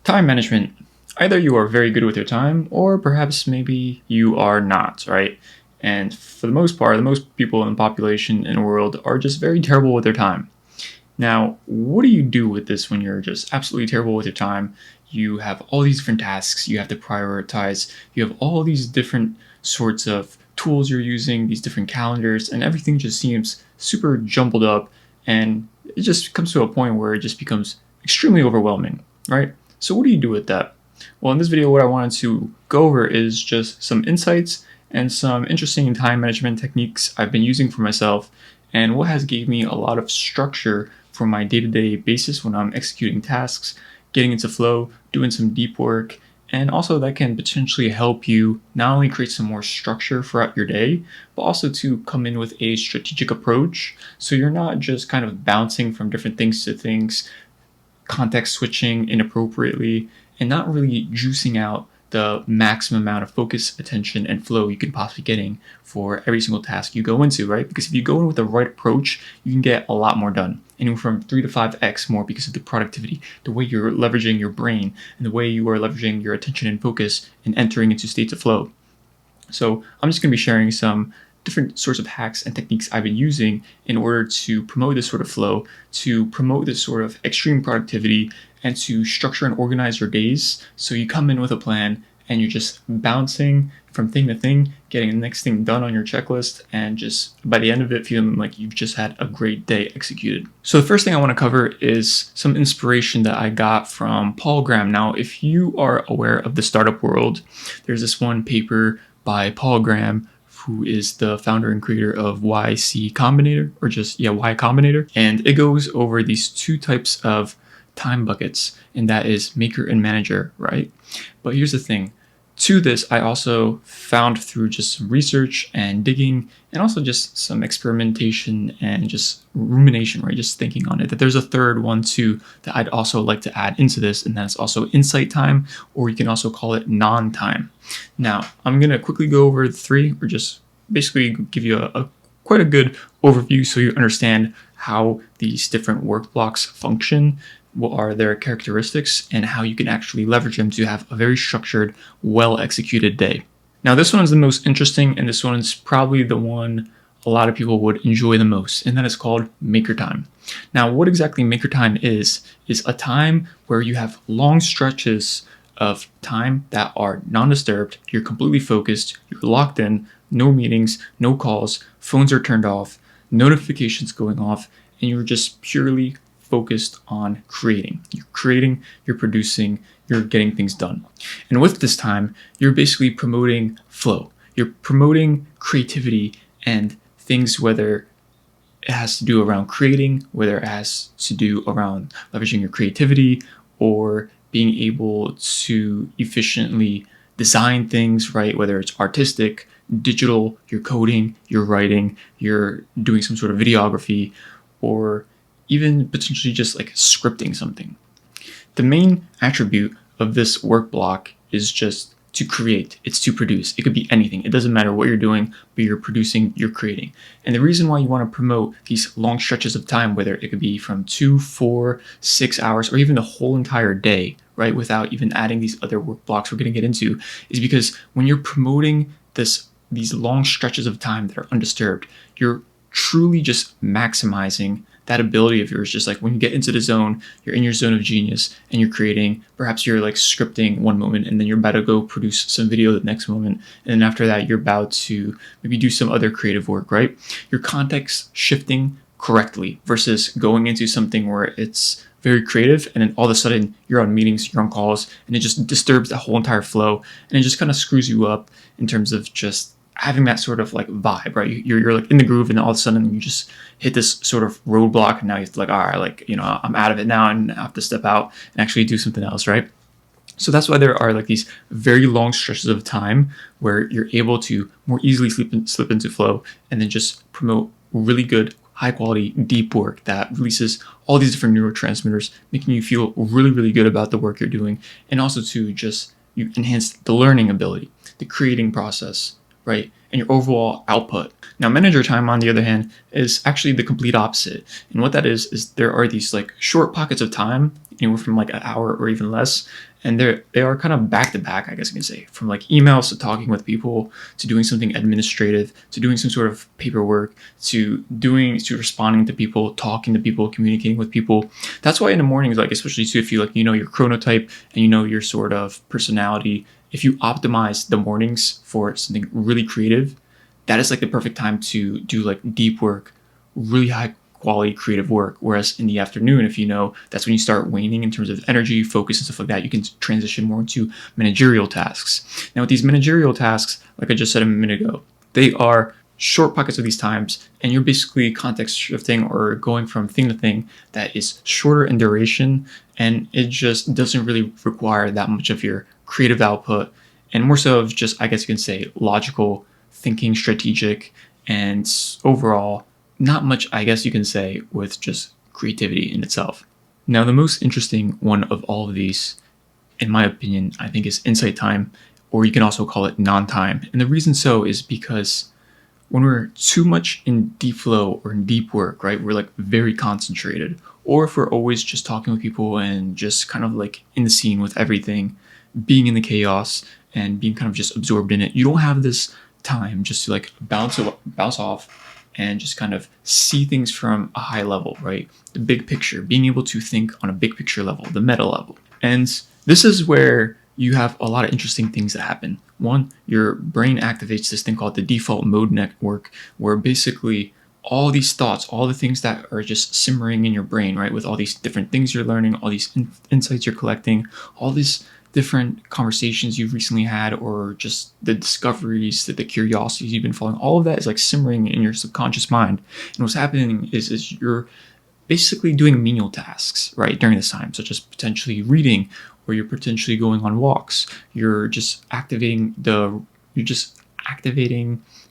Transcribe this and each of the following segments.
Time management. Either you are very good with your time, or perhaps maybe you are not, right? And for the most part, the most people in the population in the world are just very terrible with their time. Now, what do you do with this when you're just absolutely terrible with your time? You have all these different tasks you have to prioritize. You have all these different sorts of tools you're using, these different calendars, and everything just seems super jumbled up. And it just comes to a point where it just becomes extremely overwhelming, right? So what do you do with that? Well, in this video, what I wanted to go over is just some insights and some interesting time management techniques I've been using for myself, and what has gave me a lot of structure for my day-to-day basis when I'm executing tasks, getting into flow, doing some deep work, and also that can potentially help you not only create some more structure throughout your day, but also to come in with a strategic approach so you're not just kind of bouncing from different things to things, context switching inappropriately, and not really juicing out the maximum amount of focus, attention, and flow you can possibly getting for every single task you go into, right? Because if you go in with the right approach, you can get a lot more done, anywhere from 3 to 5x more because of the productivity, the way you're leveraging your brain, and the way you are leveraging your attention and focus and entering into states of flow. So I'm just going to be sharing some different sorts of hacks and techniques I've been using in order to promote this sort of flow, to promote this sort of extreme productivity, and to structure and organize your days so you come in with a plan and you're just bouncing from thing to thing, getting the next thing done on your checklist, and just by the end of it feeling like you've just had a great day executed. So the first thing I want to cover is some inspiration that I got from Paul Graham. Now, if you are aware of the startup world, there's this one paper by Paul Graham, who is the founder and creator of YC Combinator, or just, Y Combinator. And it goes over these two types of time buckets, and that is maker and manager, right? But here's the thing. To this, I also found through just some research and digging, and also just some experimentation and just rumination, right? Just thinking on it, that there's a third one too that I'd also like to add into this, and that's also insight time, or you can also call it non-time. Now, I'm going to quickly go over the three, or just basically give you a quite a good overview so you understand how these different work blocks function, what are their characteristics, and how you can actually leverage them to have a very structured, well-executed day. Now, this one is the most interesting, and this one is probably the one a lot of people would enjoy the most, and that is called maker time. Now, what exactly maker time is a time where you have long stretches of time that are non-disturbed, you're completely focused, you're locked in, no meetings, no calls, phones are turned off, notifications going off, and you're just purely focused on creating. You're creating, you're producing, you're getting things done. And with this time, you're basically promoting flow. You're promoting creativity and things, whether it has to do around creating, whether it has to do around leveraging your creativity, or being able to efficiently design things, right? Whether it's artistic, digital, you're coding, you're writing, you're doing some sort of videography, or even potentially just like scripting something. The main attribute of this work block is just to create. It's to produce. It could be anything. It doesn't matter what you're doing, but you're producing, you're creating. And the reason why you want to promote these long stretches of time, whether it could be from 2, 4, 6 hours, or even the whole entire day, right, without even adding these other work blocks we're going to get into, is because when you're promoting these long stretches of time that are undisturbed, you're truly just maximizing that ability of yours. Just like when you get into the zone, you're in your zone of genius and you're creating. Perhaps you're like scripting one moment, and then you're about to go produce some video the next moment, and then after that you're about to maybe do some other creative work, right? Your context shifting correctly versus going into something where it's very creative and then all of a sudden you're on meetings, you're on calls, and it just disturbs the whole entire flow, and it just kind of screws you up in terms of just having that sort of like vibe, right? You're like in the groove, and all of a sudden you just hit this sort of roadblock, and now you have to like, all right, like, I'm out of it now, and I have to step out and actually do something else, right? So that's why there are like these very long stretches of time where you're able to more easily slip into flow, and then just promote really good, high quality, deep work that releases all these different neurotransmitters, making you feel really, really good about the work you're doing, and also to just you enhance the learning ability, the creating process, right? And your overall output. Now, manager time, on the other hand, is actually the complete opposite. And what that is there are these like short pockets of time anywhere from like an hour or even less. And they are kind of back to back, I guess you can say, from like emails to talking with people to doing something administrative to doing some sort of paperwork to responding to people, talking to people, communicating with people. That's why in the mornings, like especially too, if you like, you know, your chronotype and you know your sort of personality, if you optimize the mornings for something really creative, that is like the perfect time to do like deep work, really high quality creative work. Whereas in the afternoon, if you know, that's when you start waning in terms of energy, focus, and stuff like that. You can transition more into managerial tasks. Now, with these managerial tasks, like I just said a minute ago, they are short pockets of these times, and you're basically context shifting or going from thing to thing that is shorter in duration, and it just doesn't really require that much of your creative output, and more so of just, I guess you can say, logical thinking, strategic, and overall not much, I guess you can say, with just creativity in itself. Now, the most interesting one of all of these, in my opinion, I think is insight time, or you can also call it non-time. And the reason so is because when we're too much in deep flow or in deep work, right, we're like very concentrated. Or if we're always just talking with people and just kind of like in the scene with everything, being in the chaos and being kind of just absorbed in it, you don't have this time just to like bounce off and just kind of see things from a high level, right? The big picture, being able to think on a big picture level, the meta level. And this is where you have a lot of interesting things that happen. One, your brain activates this thing called the default mode network, where basically all these thoughts, all the things that are just simmering in your brain, right? With all these different things you're learning, all these insights you're collecting, all these different conversations you've recently had, or just the discoveries, the curiosities you've been following, all of that is like simmering in your subconscious mind. And what's happening is you're basically doing menial tasks, right, during this time, such as potentially reading, or you're potentially going on walks. You're just activating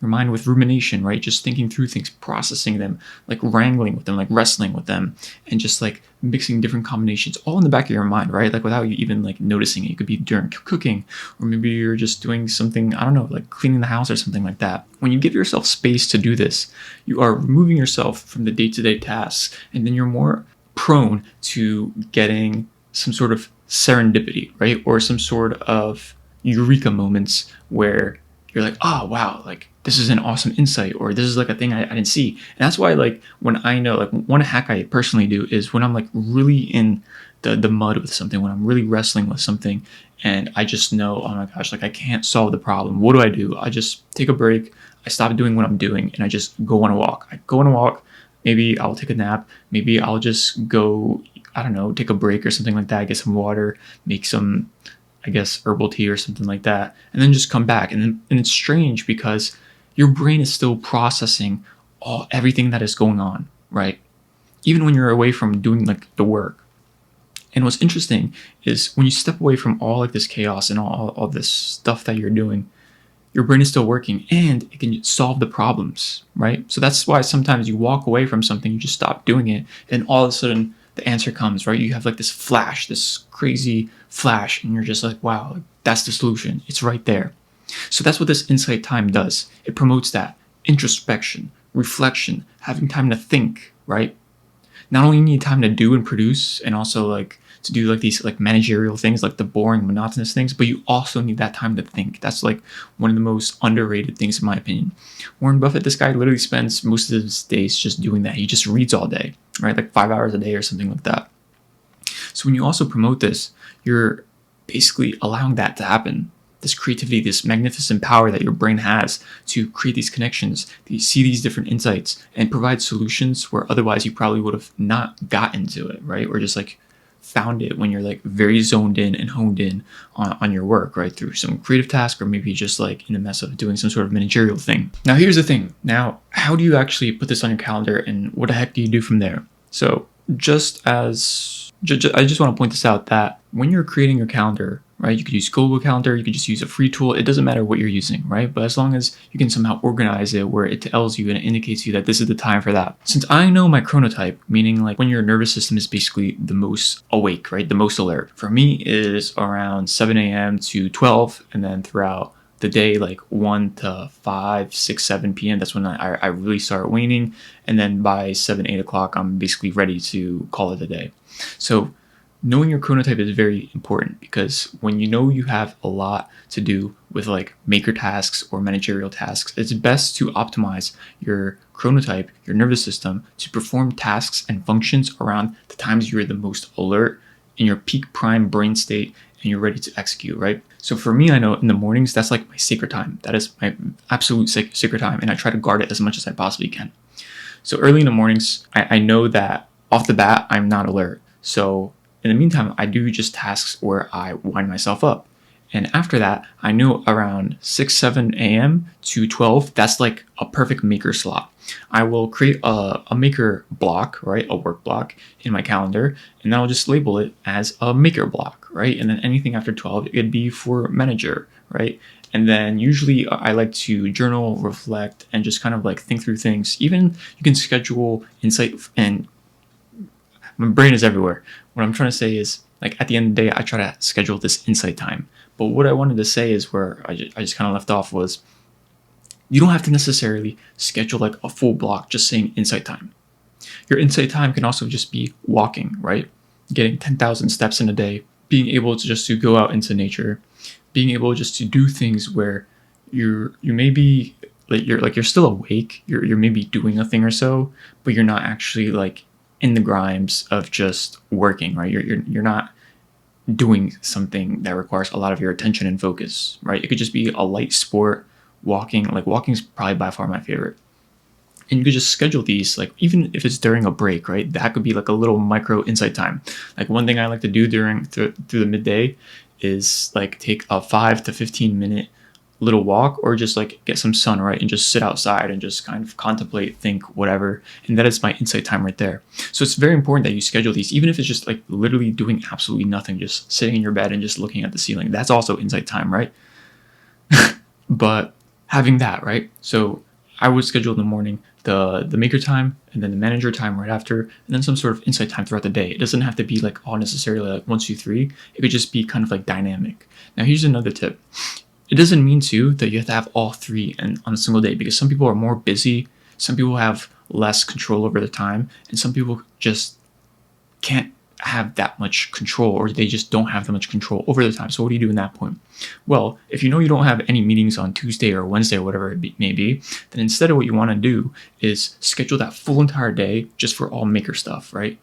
your mind with rumination, right? Just thinking through things, processing them, like wrangling with them, like wrestling with them, and just like mixing different combinations all in the back of your mind, right? Like without you even like noticing it. It could be during cooking, or maybe you're just doing something, I don't know, like cleaning the house or something like that. When you give yourself space to do this, you are removing yourself from the day-to-day tasks, and then you're more prone to getting some sort of serendipity, right? Or some sort of eureka moments where you're like, oh wow, like this is an awesome insight, or this is like a thing I didn't see. And that's why, like, when I know, like, one hack I personally do is when I'm like really in the mud with something, when I'm really wrestling with something, and I just know, oh my gosh, like I can't solve the problem. What do? I just take a break. I stop doing what I'm doing, and I just go on a walk. I go on a walk. Maybe I'll take a nap. Maybe I'll just go, I don't know, take a break or something like that. Get some water, make some, I guess, herbal tea or something like that, and then just come back. And it's strange because your brain is still processing everything that is going on, right? Even when you're away from doing like the work. And what's interesting is when you step away from all like this chaos and all this stuff that you're doing, your brain is still working and it can solve the problems, right? So that's why sometimes you walk away from something, you just stop doing it, and all of a sudden the answer comes, right? You have like this flash, this crazy flash, and you're just like, wow, like, that's the solution. It's right there. So that's what this insight time does. It promotes that introspection, reflection, having time to think, right? Not only need time to do and produce, and also like to do like these like managerial things, like the boring, monotonous things, but you also need that time to think. That's like one of the most underrated things in my opinion. Warren Buffett, this guy literally spends most of his days just doing that. He just reads all day, right? Like 5 hours a day or something like that. So when you also promote this, you're basically allowing that to happen. This creativity, this magnificent power that your brain has to create these connections, to see these different insights, and provide solutions where otherwise you probably would have not gotten to it, right? Or just like found it when you're like very zoned in and honed in on your work, right? Through some creative task, or maybe just like in the mess of doing some sort of managerial thing. Now, here's the thing. Now, how do you actually put this on your calendar, and what the heck do you do from there? So I just want to point this out, that when you're creating your calendar, right, you could use Google Calendar, you could just use a free tool. It doesn't matter what you're using, right? But as long as you can somehow organize it where it tells you and it indicates you that this is the time for that. Since I know my chronotype, meaning like when your nervous system is basically the most awake, right, the most alert. For me, it is around 7 a.m. to 12, and then throughout the day, like 1 to 5, 6, 7 p.m. That's when I really start waning. And then by 7, 8 o'clock, I'm basically ready to call it a day. So knowing your chronotype is very important, because when you know you have a lot to do with like maker tasks or managerial tasks, it's best to optimize your chronotype, your nervous system, to perform tasks and functions around the times you're the most alert, in your peak prime brain state, and you're ready to execute, right? So for me, I know in the mornings, that's like my sacred time. That is my absolute sacred time, and I try to guard it as much as I possibly can. So early in the mornings, I know that off the bat, I'm not alert. So in the meantime, I do just tasks where I wind myself up. And after that, I know around 6, 7 a.m. to 12, that's like a perfect maker slot. I will create a maker block, right? A work block in my calendar, and then I'll just label it as a maker block, right? And then anything after 12, it'd be for manager, right? And then usually I like to journal, reflect, and just kind of like think through things. Even you can schedule insight, and my brain is everywhere. What I'm trying to say is, like, at the end of the day, I try to schedule this insight time. But what I wanted to say is where I just kind of left off was, you don't have to necessarily schedule like a full block just saying insight time. Your insight time can also just be walking, right? Getting 10,000 steps in a day, being able to go out into nature, being able just to do things where you may be like you're still awake, you're maybe doing a thing or so, but you're not actually like in the grimes of just working, right? You're not doing something that requires a lot of your attention and focus, right? It could just be a light sport, walking. Like walking is probably by far my favorite. And you could just schedule these, like even if it's during a break, right? That could be like a little micro insight time. Like one thing I like to do through the midday is like take a 5 to 15 minute little walk, or just like get some sun, right? And just sit outside and just kind of contemplate, think, whatever. And that is my insight time right there. So it's very important that you schedule these, even if it's just like literally doing absolutely nothing, just sitting in your bed and just looking at the ceiling. That's also insight time, right? But having that, right? So I would schedule in the morning the maker time, and then the manager time right after, and then some sort of insight time throughout the day. It doesn't have to be like all necessarily like 1, 2, 3. It could just be kind of like dynamic. Now here's another tip. It doesn't mean too that you have to have all three on a single day, because some people are more busy, some people have less control over the time, and some people just can't have that much control, or they just don't have that much control over the time. So what do you do in that point? Well, if you know you don't have any meetings on Tuesday or Wednesday or whatever it may be, then instead of what you want to do is schedule that full entire day just for all maker stuff, right?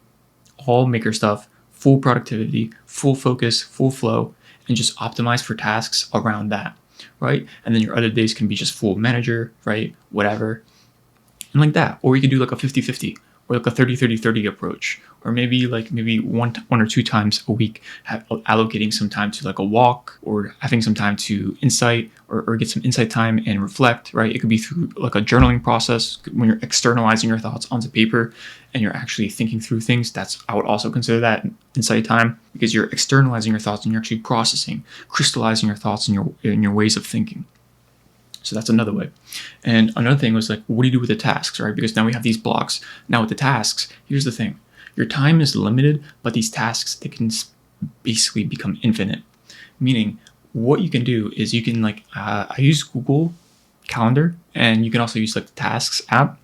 All maker stuff, full productivity, full focus, full flow, and just optimize for tasks around that, right? And then your other days can be just full manager, right? Whatever. And like that. Or you could do like a 50-50, or like a 30-30-30 approach, or maybe one or two times a week, allocating some time to like a walk, or having some time to insight, or get some insight time and reflect, right? It could be through like a journaling process when you're externalizing your thoughts onto paper and you're actually thinking through things. I would also consider that insight time, because you're externalizing your thoughts and you're actually processing, crystallizing your thoughts and your ways of thinking. So that's another way. And another thing was like, what do you do with the tasks, right? Because now we have these blocks. Now with the tasks, here's the thing. Your time is limited, but these tasks, they can basically become infinite. Meaning, what you can do is you can I use Google Calendar, and you can also use like the Tasks app.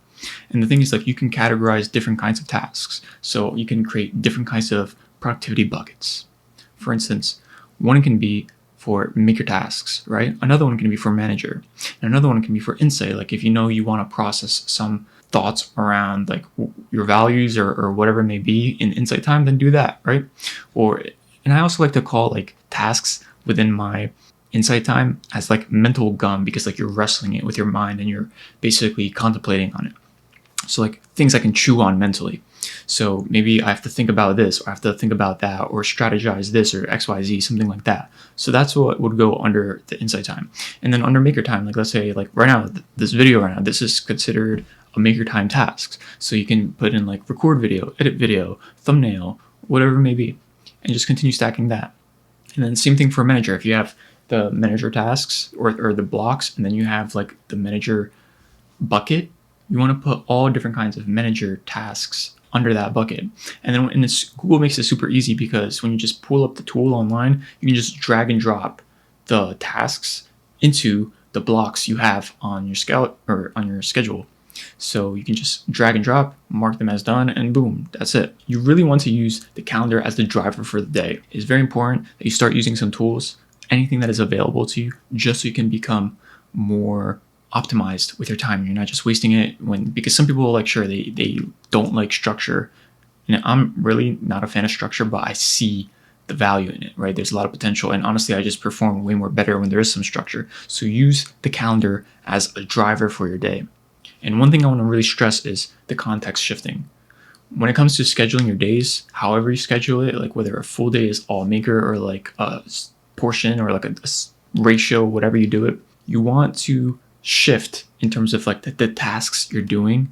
And the thing is, like, you can categorize different kinds of tasks. So you can create different kinds of productivity buckets. For instance, one can be for maker tasks, right? Another one can be for manager. And another one can be for insight. Like if you know you want to process some thoughts around like your values or whatever it may be in insight time, then do that, right? And I also like to call like tasks within my insight time as like mental gum, because like you're wrestling it with your mind and you're basically contemplating on it. So like things I can chew on mentally. So maybe I have to think about this, or I have to think about that, or strategize this, or XYZ, something like that. So that's what would go under the insight time. And then under maker time, like let's say like right now, this video right now, this is considered a maker time task. So you can put in like record video, edit video, thumbnail, whatever it may be, and just continue stacking that. And then same thing for manager. If you have the manager tasks or the blocks, and then you have like the manager bucket, you want to put all different kinds of manager tasks under that bucket. And then Google makes it super easy, because when you just pull up the tool online, you can just drag and drop the tasks into the blocks you have on your schedule. So you can just drag and drop, mark them as done, and boom, that's it. You really want to use the calendar as the driver for the day. It's very important that you start using some tools, anything that is available to you, just so you can become more optimized with your time. You're not just wasting it because some people they don't like structure. And I'm really not a fan of structure, but I see the value in it, right? There's a lot of potential. And honestly, I just perform way more better when there is some structure. So use the calendar as a driver for your day. And one thing I want to really stress is the context shifting. When it comes to scheduling your days, however you schedule it, like whether a full day is all maker or like a portion or like a ratio, whatever you do it, you want to shift in terms of like the tasks you're doing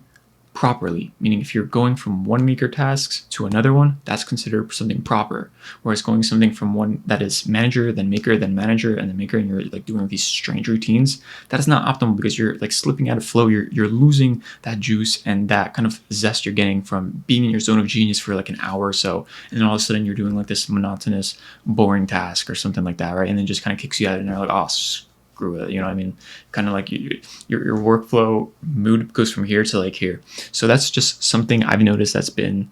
properly. Meaning if you're going from one maker tasks to another one, that's considered something proper. Whereas going something from one that is manager, then maker, then manager, and then maker, and you're like doing these strange routines, that is not optimal because you're like slipping out of flow. You're losing that juice and that kind of zest you're getting from being in your zone of genius for like an hour or so. And then all of a sudden you're doing like this monotonous, boring task or something like that, right? And then just kind of kicks you out and you're like, oh, screw it, you know what I mean? Kind of like your workflow mood goes from here to like here. So that's just something I've noticed that's been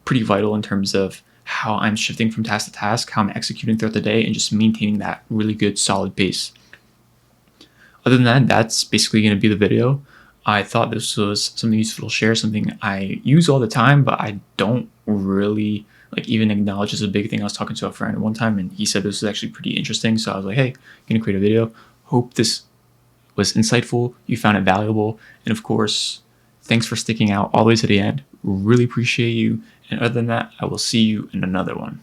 pretty vital in terms of how I'm shifting from task to task, how I'm executing throughout the day, and just maintaining that really good solid pace. Other than that, that's basically going to be the video. I thought this was something useful to share, something I use all the time, but I don't really like even acknowledge as a big thing. I was talking to a friend one time and he said this was actually pretty interesting. So I was like, hey, I'm going to create a video. Hope this was insightful, you found it valuable, and of course, thanks for sticking out all the way to the end. Really appreciate you. And other than that, I will see you in another one.